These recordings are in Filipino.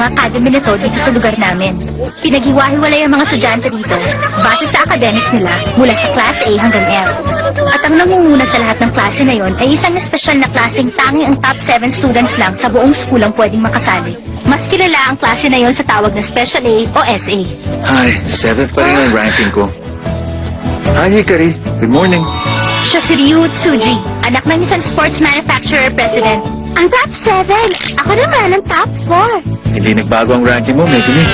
Academy nito dito sa lugar namin. Pinaghiwa-hiwalay ang mga estudyante dito base sa academics nila mula sa Class A hanggang F. At ang nangunguna sa lahat ng klase na yon ay isang espesyal na klaseng tanging ang top 7 students lang sa buong school ang pwedeng makasali. Mas kilala ang klase na yon sa tawag na Special A o SA. Ay, 7th pa rin ang ranking ko. Hi, Hikari. Good morning. Siya si Ryu Tsuji, anak ng isang sports manufacturer president. Ang top 7! Ako naman ang top 4. Hindi nagbago ang ranking mo, Megumi.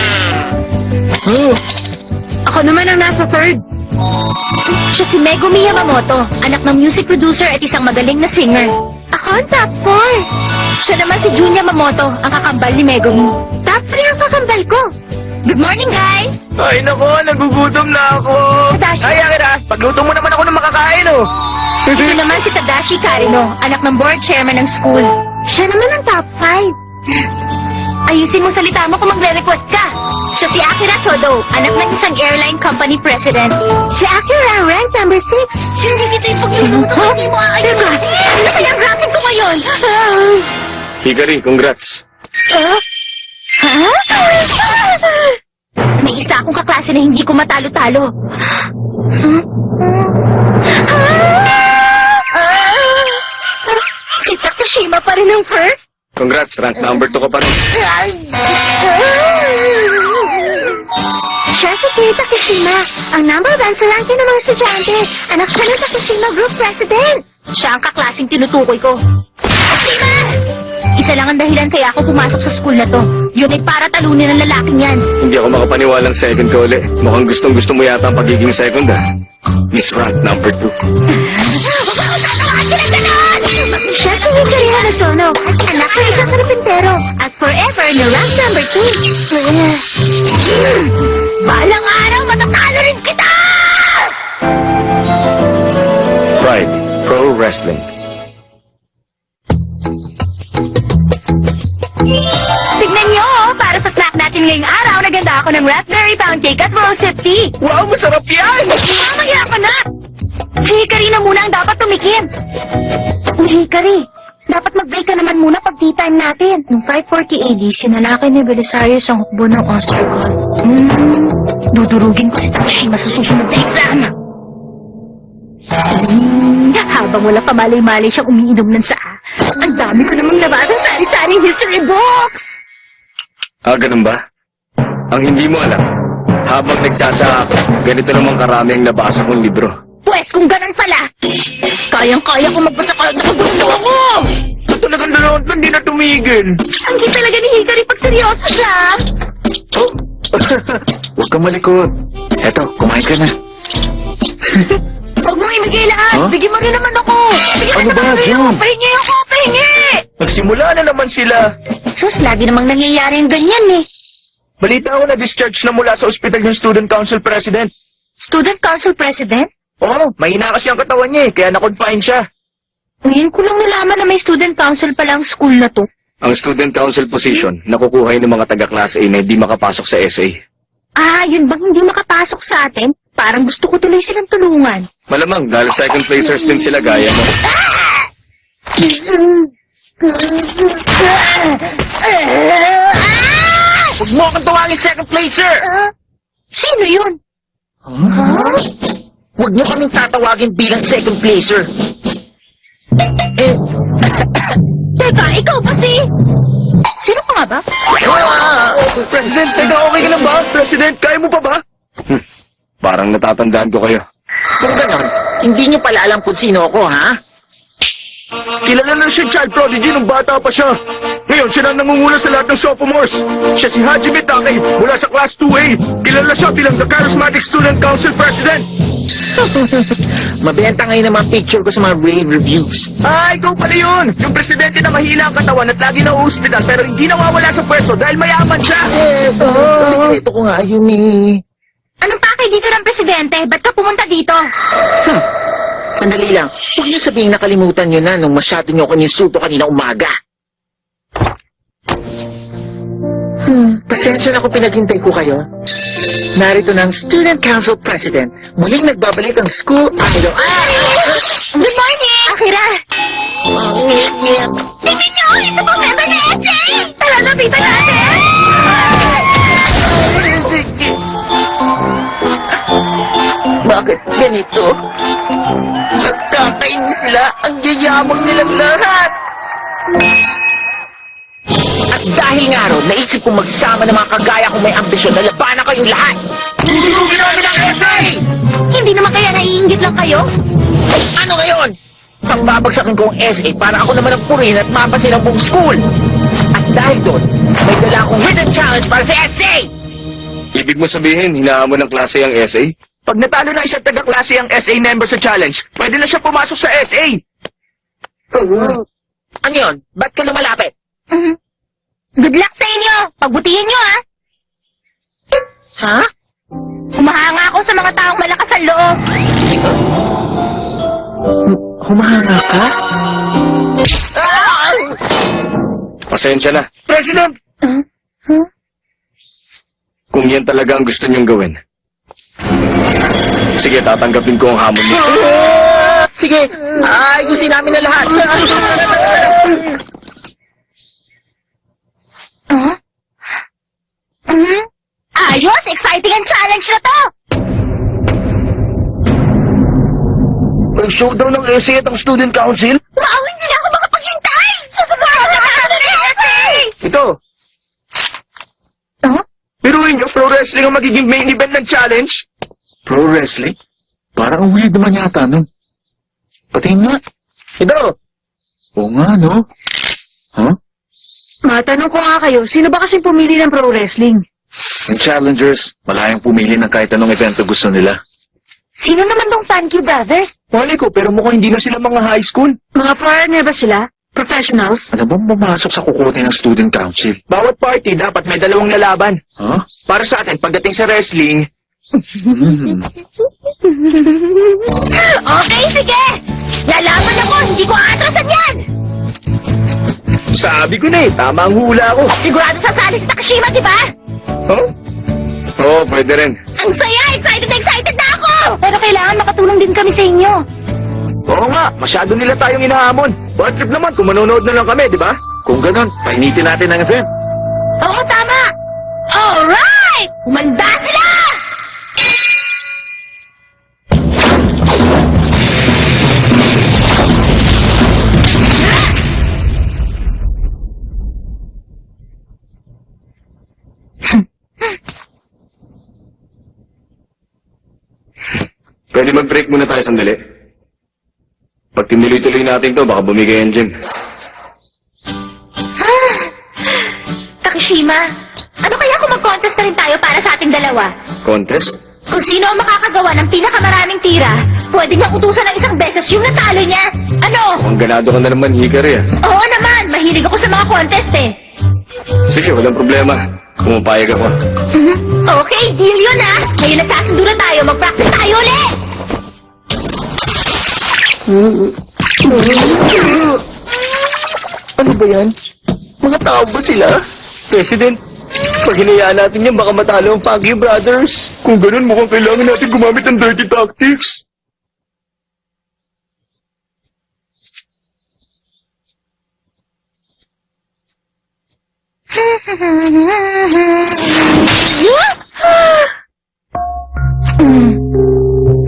Oh. Ako naman ang nasa 3rd. Siya si Megumi Yamamoto, anak ng music producer at isang magaling na singer. Ako ang top 4. Siya naman si Jun Yamamoto, ang kakambal ni Megumi. Top 3 ang kakambal ko. Good morning, guys! Ay, nako, nagugutom na ako. Tadashi. Ay, Akira, pagluto mo naman ako ng makakain, oh. Ito naman si Tadashi Karino, anak ng board chairman ng school. Siya naman ang top 5. Ayusin mo salita mo kung magre-request ka. Siya si Akira Todo, anak ng isang airline company president. Si Akira, rank number 6. Hindi kita yung pagluluto, hindi mo aayos. Ano kaya ang ranking ko ngayon? Hikari, congrats. Ha? May isa akong kaklase na hindi ko matalo-talo. Si Takashima pa rin ang first? Congrats, rank number 2 ka pa rin. Siya si Kei Takashima, ang number 1 sa ranking ng mga estudyante. Anak siya ng Takashima Group President. Siya ang kaklaseng tinutukoy ko. Takashima! Isa lang ang dahilan kaya ako pumasok sa school na to. Yun ay para talunin ang lalaking yan. Hindi ako makapaniwalang second ka uli. Mukhang gustong-gusto mo yata ang pagiging second, ah. Miss rank number 2. Siya si Hikari Hanasono, anak ng isang karpintero, at forever na rank number 2. Balang araw, matatalo rin kita! Pride, Pro Wrestling. Tignan niyo, para sa snack natin ngayong araw, naganda ako ng raspberry pound cake at roll 50. Wow, masarap yan! Mamaya ka na! Si Hikari na muna ang dapat tumikim. Hikari, dapat mag-break ka naman muna pag tea time natin. Noong 540 AD, sinalakay ni Belisarius ang hukbo ng Ostrogoth. Dudurugin ko si Takashima sa susunod na exam. Habang wala pa malay-malay siyang umiinom ng saa, ang dami ko namang nabasang sari-saring history books! Ah, ganun ba? Ang hindi mo alam, habang nagsasaka ako, ganito namang karami ang nabasa kong libro. Pwes, kung ganun pala, kayang-kaya ko magbasa kahit nakagusto ako! Talagang dalawang hindi na tumigil. Ang cute talaga ni Hikari pag seryoso siya! Oh? Huwag kang malikot. Eto, kumain ka na. Huwag mo ibigay lahat. Huh? Bigyan mo rin naman ako. Sige Ano ba, June? Pahingi ako, pahingi. Nagsimula na naman sila. Sus, lagi namang nangyayari yung ganyan eh. Balita ko na discharge na mula sa ospital yung student council president. Student Council President? Oo, mahina kasi ang katawan niya kaya na-confine siya. Ngayon ko lang nalaman na may Student Council pala ang school na to. Ang student council position, nakukuha ng mga taga-class A na hindi makapasok sa SA. Ah, yun bang hindi makapasok sa atin? Parang gusto ko tuloy silang tulungan. Malamang dahil second placers din sila gaya mo. Huwag mo akong tawagin second placer! Sino yun? Huwag niyo kaming tatawagin bilang second placer. Teka, ikaw ba si... Sino ka nga ba? President, teka, okay ka lang ba? President, kaya mo pa ba? Parang natatandaan ko kayo. Kung ganon, hindi niyo pala alam kung sino ako, ha? Kilala na siya child prodigy nung bata pa siya. Ngayon, siya na nangunguna sa lahat ng sophomores. Siya si Haji Mitake mula sa Class 2A. Kilala siya bilang the Charismatic Student Council President. Mabenta ngayon ang mga picture ko sa mga rave reviews. Ah, ikaw pala yun! Yung presidente na mahina ang katawan at lagi na hospital pero hindi nawawala sa pwesto dahil mayaman siya. Sikreto ko nga yun eh. Anong pakay dito ng presidente? Ba't ka pumunta dito? Sandali lang. Huwag niyo sabihin nakalimutan niyo na nung masyado niyo ako ninsulto kanina umaga. Pasensya na kung pinaghintay ko kayo. Narito ng Student Council President. Muling nagbabalik ang school idol. Good morning! Akira! Tingnan niyo! Isa pong member na SA! Tara, lapitan natin! Bakit ganito? Nagkakainis sila. Ang yayamang nilang lahat. At dahil nga ron, naisip kong magsama ng mga kagaya kong may ambisyon na labanan kayong lahat. Tutulungin namin ang SA! Hindi naman kaya naiinggit lang kayo? Ano ngayon? Pagbabagsakin ko ang SA para ako naman ang purihin at mapansin ang buong school. At dahil doon, may dala akong hidden challenge para sa SA! Ibig mo sabihin, hinahamon ng klase ang SA? Pag natalo na isang taga-klase ang SA member sa challenge, pwede na siya pumasok sa SA. Ano yun? Ba't ka lumalapit? Good luck sa inyo! Pagbutihin nyo, ha? Ha? Humahanga ako sa mga taong malakas ang loob. Humahanga ka? Pasensya na. President! Huh? Kung yan talaga ang gusto niyong gawin. Sige, tatanggapin ko ang hamon niyo. Sige, ayusin namin na lahat. Huh? Ayos! Exciting ang challenge na to! May showdown ng SA at ang student council? Wow, hindi na ako makapaghintay! Susunod na natin ang SA! Ito, Huh? biruin niyo, pro wrestling ang magiging main event ng challenge. Pro wrestling? Parang ang weird naman yata, no? Patingin nga. Ito, Oo nga, no? Huh? Matanong ko nga kayo, sino ba kasing pumili ng pro wrestling? Yung challengers, malayang pumili ng kahit anong evento gusto nila. Sino naman tong Thank You Brothers? mali ko, pero mukhang hindi na sila mga high school. Mga foreigner ba sila? Professionals? Ano bang pumasok sa kukote ng student council? Bawat party dapat may dalawang lalaban. Huh? Para sa atin, pagdating sa wrestling, Okay, sige! Lalaban ako! Hindi ko atrasan yan! sabi ko na tama ang hula ko. Sigurado sasali si Takashima, di ba? Huh? Oo, pwede rin. Ang saya! Excited na excited na ako! Pero kailangan makatulong din kami sa inyo. Oo nga, masyado nila tayong inahamon. Bad trip naman kung manonood na lang kami, di ba? Kung ganon, painitin natin ang event. Oo, tama! Alright! Umanda sila! Pwede mag-break muna tayo sandali. Pag tinuloy-tuloy natin to, baka bumigay ang gym. Takashima. Ano kaya kung mag-contest na rin tayo para sa ating dalawa? Contest? Kung sino ang makakagawa ng pinakamaraming tira, pwede niyang utusan ng isang beses yung natalo niya. Ano? Ang ganado ka na naman, Hikari ah. Oo naman, mahilig ako sa mga contest eh. Sige, walang problema. Pumapayag ako. Mhm. Okay, deal yun ah. Ngayon nagkasundo na tayo, mag-practice tayo ulit. Ano ba yan? Mga tao ba sila? President, pag hinayaan natin yan, baka matalo ang Paggy Brothers. Kung ganun, mukhang kailangan natin gumamit ng dirty tactics.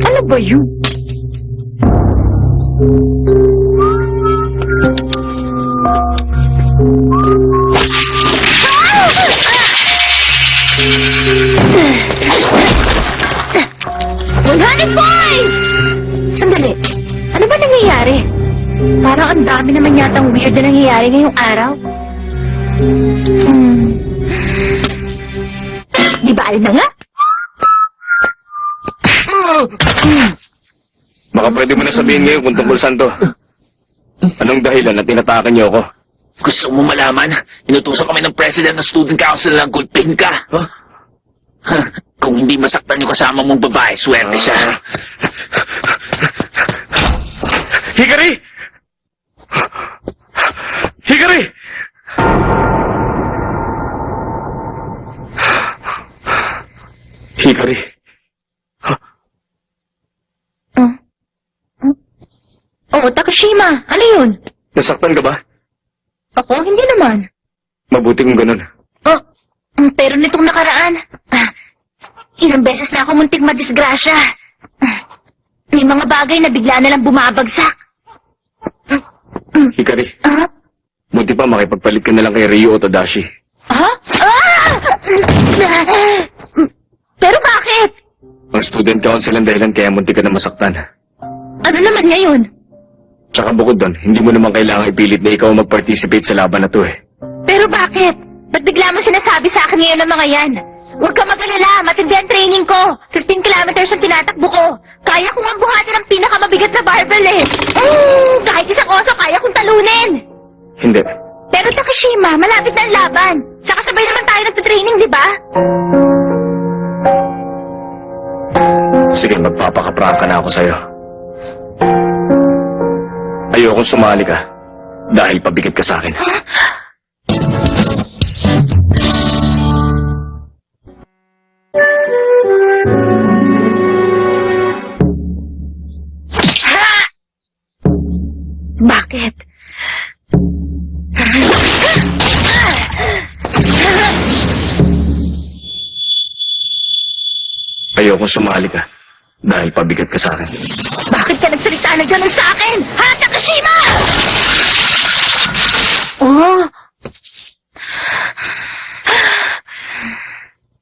Ano ba yun? Points! Sandali. Ano ba nangyayari? Parang ang dami naman yatang weird na nangyayari ngayong araw. Di ba alin na nga? Baka pwede mo na sabihin ngayon kung tungkol saan to. Anong dahilan na tinatakan niyo ako? Gusto mo malaman? Inutusan kami ng President ng Student Council na gulpin ka. Huh? Kung hindi masaktan yung kasama mong babae, swerte siya. Hikari! Hikari! Hikari. Oo, Takashima. Ano yun? Nasaktan ka ba? Ako, hindi naman. Mabuti kung ganun. Oh, pero nitong nakaraan, ilang beses na ako muntik madisgrasya. May mga bagay na bigla na lang bumabagsak. Hikari, Ah? buti pa makipagpalit ka na lang kay Ryo o Tadashi. Ha? Ah! Pero bakit? Ang student council ang dahilan kaya munti ka na masaktan. Ano naman ngayon? Tsaka bukod doon, hindi mo naman kailangang ipilit na ikaw mag-participate sa laban na to eh. Pero bakit? Ba't bigla mo sinasabi sa akin ngayon ng mga yan? Huwag ka mag-alala, matindi ang training ko. 15 kilometers ang tinatakbo ko. Kaya kong ang buhatin ng pinakamabigat na barbell eh. Kahit isang oso, kaya kong talunin. Hindi. Pero Takashima, malapit na ang laban. Saka sabay naman tayo nagtitraining, di ba? Sige, magpapakaprangka na ako sa'yo. Ayokong sumali ka dahil pabigat ka sa akin. Ha! Bakit? Ayokong sumali ka dahil pabigat ka sa akin. Bakit ka nagsalita na gano'n sa akin? Ha, Takashima! Oh.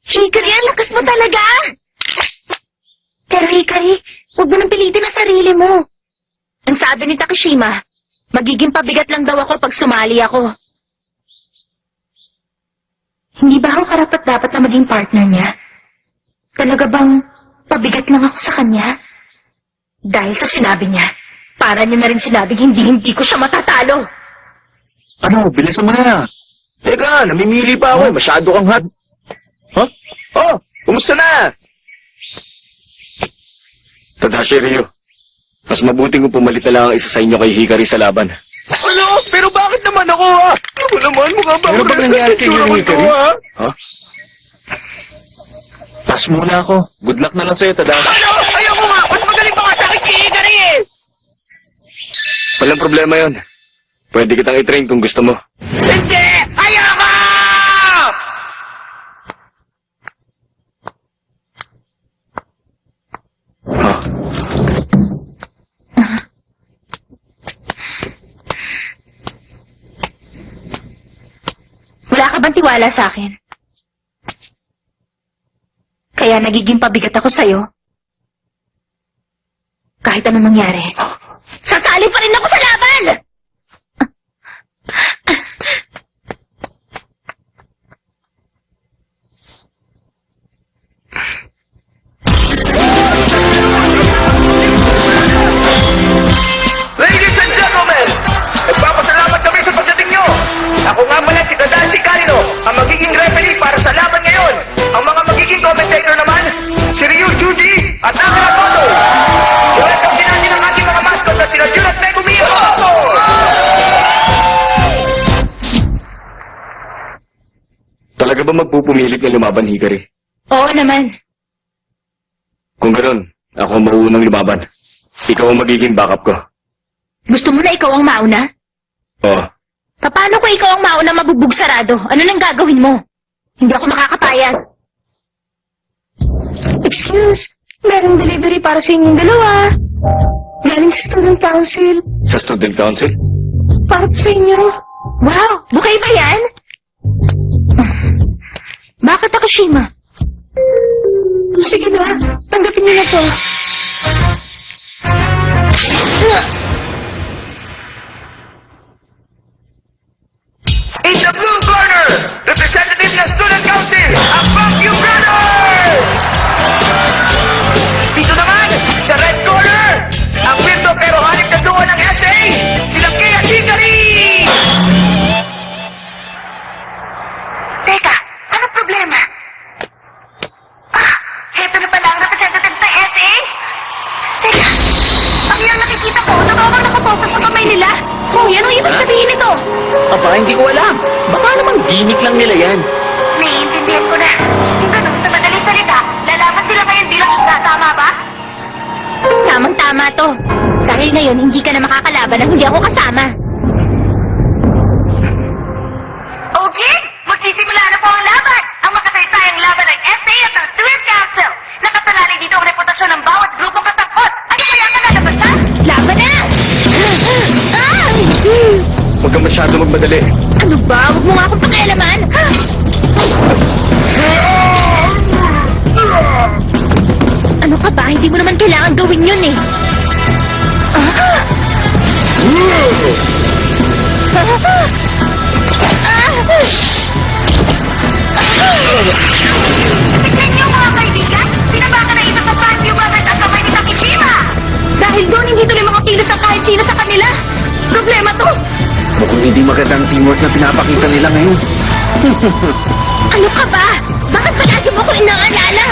Hikari, ang lakas mo talaga! Pero Hikari, huwag mo nang pilitin ang sarili mo. Ang sabi ni Takashima, magiging pabigat lang daw ako pag sumali ako. Hindi ba ako karapat-dapat na maging partner niya? Talaga bang pabigat lang ako sa kanya? Dahil sa sinabi niya, para niya na rin sinabing hindi ko siya matatalo. Ano, bilisan mo na. Teka, namimili pa ako. Masyado kang hot. Huh? Oh, kumusta na? Tadashi Ryo, mas mabuting kung pumalit na lang ang isa sa inyo kay Hikari sa laban. Ano? Pero bakit naman ako ha? Ako naman, mukha ba? Pero ba nangyari kay Hikari? Ha? Pass muna ako. Good luck na lang sa'yo, Tadashi. Ano? Ayoko nga! Mas magaling pa nga sa akin si Hikari eh! Walang problema yon. Pwede kitang i-train kung gusto mo. Hindi! Ayoko! Ha? Wala ka bang tiwala sa akin? Kaya nagiging pabigat ako sa'yo. Kahit anong mangyari. Sasali pa rin ako sa laban! ka ba magpupumilit na lumaban, Hikari? Oo naman. Kung gano'n, ako ang mauunang lumaban. Ikaw ang magiging backup ko. Gusto mo na ikaw ang mauna? Oo. Paano kung ikaw ang mauna mabubog sarado? Ano nang gagawin mo? Hindi ako makakapayag. Excuse, merong delivery para sa inyong dalawa. Galing sa student council. Sa student council? Para sa inyo. Wow, bukay ba yan? Bakit Takashima? Sige na, tanggapin niyo na to. In the blue corner, representative ng student council, ang Bangkyu Brothers! Dito naman, sa red corner, ang window pero halit na duwa ng SA, silang Kay at Hikari! Teka, anong problema? Heto na pala ang representative sa SA? Teka, ang yung nakikita ko, nabawang nakapokus sa kamay nila. Kung yan ang ibig sabihin nito. Aba, hindi ko alam. Baka naman gimmick lang nila yan. Naiintindihan ko na. Yung ganun, sa madaling salita, lalaban sila ngayon bilang isa, tama ba? Tamang-tama to. Dahil ngayon, hindi ka na makakalaban at hindi ako kasama. Okay, magsisimula na po ang laban. Ang makasaysayang laban ng SA at ng Student Council. Nakasalalay dito ang reputasyon ng bawat grupong katangkot. Ano kaya ang kalalabas ha? Laban na! Huwag kang masyado magmadali. Ano ba? Huwag mo nga akong pakialaman! Ano ka ba? Hindi mo naman kailangan gawin yun eh. Tignan niyo mga kaibigan! Sinabakan na isang kapan yung mga at kamay ni Takishima! Dahil doon hindi tuloy makakilos ang kahit sino sa kanila! Problema to! Mukhang hindi magandang teamwork na pinapakita nila ngayon. Ano ka ba? Bakit palagi mo ko inaalala?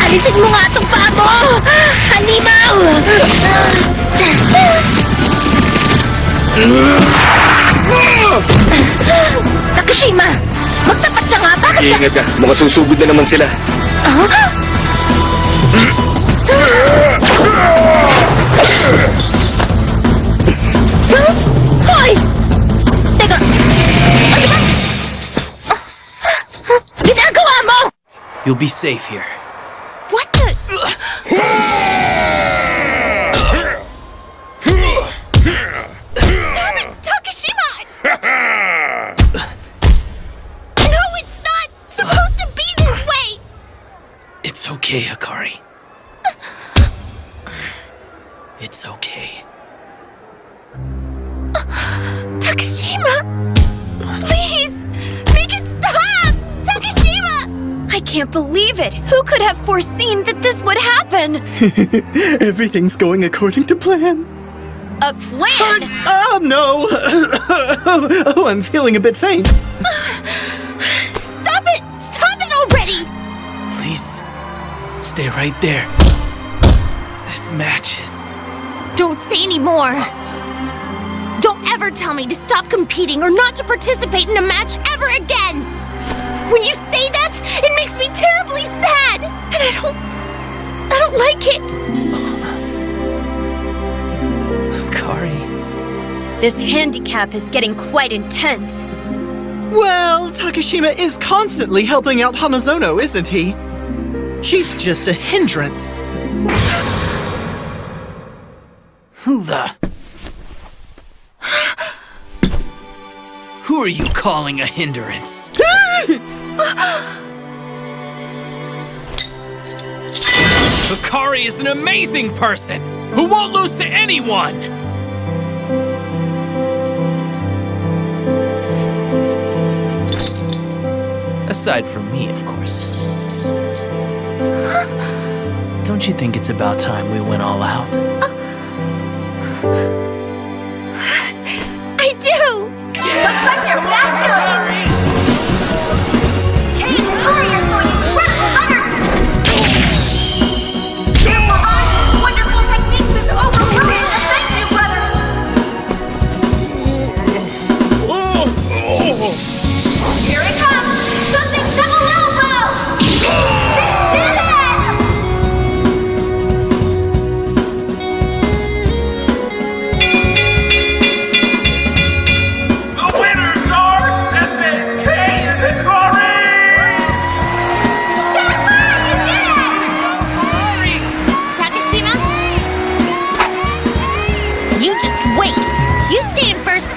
Alisin mo nga itong paa mo! Halimaw! Takashima! Magtapat ka nga! Bakit ka... Iingat ka, mukhang susugod na naman sila. Ah? Hoy! Teka! Ano ba? Ginagawa mo! You'll be safe here. What the... Stop it! Takashima! No, it's not supposed to be this way! It's okay, Hikari. It's okay. Takashima! Please! Make it stop! Takashima! I can't believe it! Who could have foreseen that this would happen? Everything's going according to plan. A plan? Oh, no. Oh, I'm feeling a bit faint. Stop it! Stop it already! Please, stay right there. This match is... Don't say any more. Don't ever tell me to stop competing or not to participate in a match ever again. When you say that, it makes me terribly sad, and I don't like it. Hikari. This handicap is getting quite intense. Well, Takashima is constantly helping out Hanazono, isn't he? She's just a hindrance. Who the... Who are you calling a hindrance? Hikari is an amazing person who won't lose to anyone! Aside from me, of course. Don't you think it's about time we went all out? I do! Looks like they're back to it! Kane and Hurry are showing incredible undertones! Careful, On! Wonderful techniques this overwhelming! Thank you, brothers!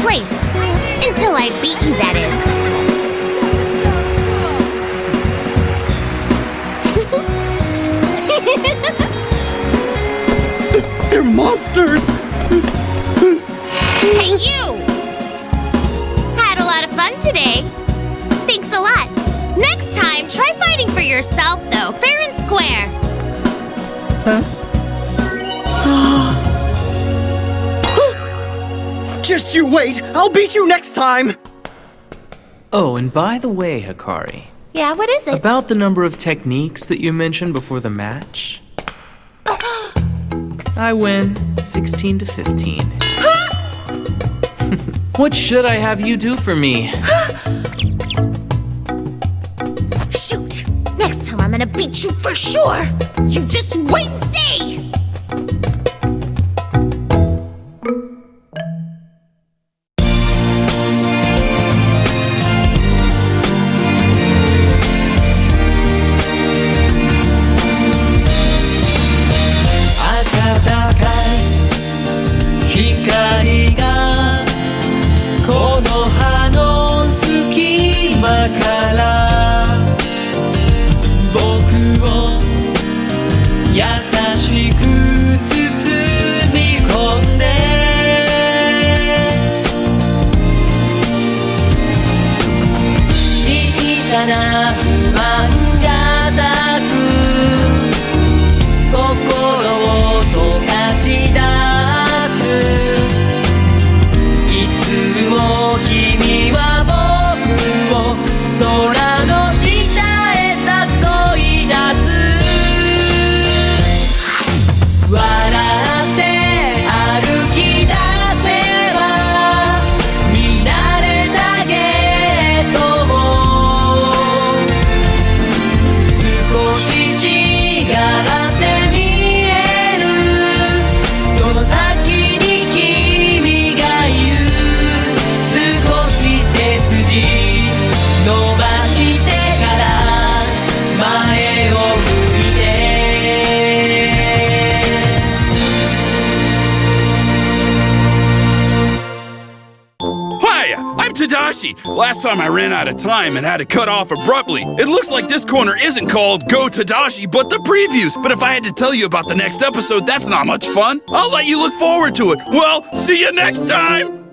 place. Until I beat you, that is. They're monsters! Hey, you! Had a lot of fun today. Thanks a lot. Next time, try fighting for yourself, though, fair and square. Just you wait! I'll beat you next time! Oh, and by the way, Hikari, Yeah, what is it? about the number of techniques that you mentioned before the match, I win 16 to 15. What should I have you do for me? Shoot! Next time I'm gonna beat you for sure! You just wait and see! Tadashi! Last time I ran out of time and had to cut off abruptly. It looks like this corner isn't called Go Tadashi, but the previews. But if I had to tell you about the next episode, that's not much fun. I'll let you look forward to it. Well, see you next time!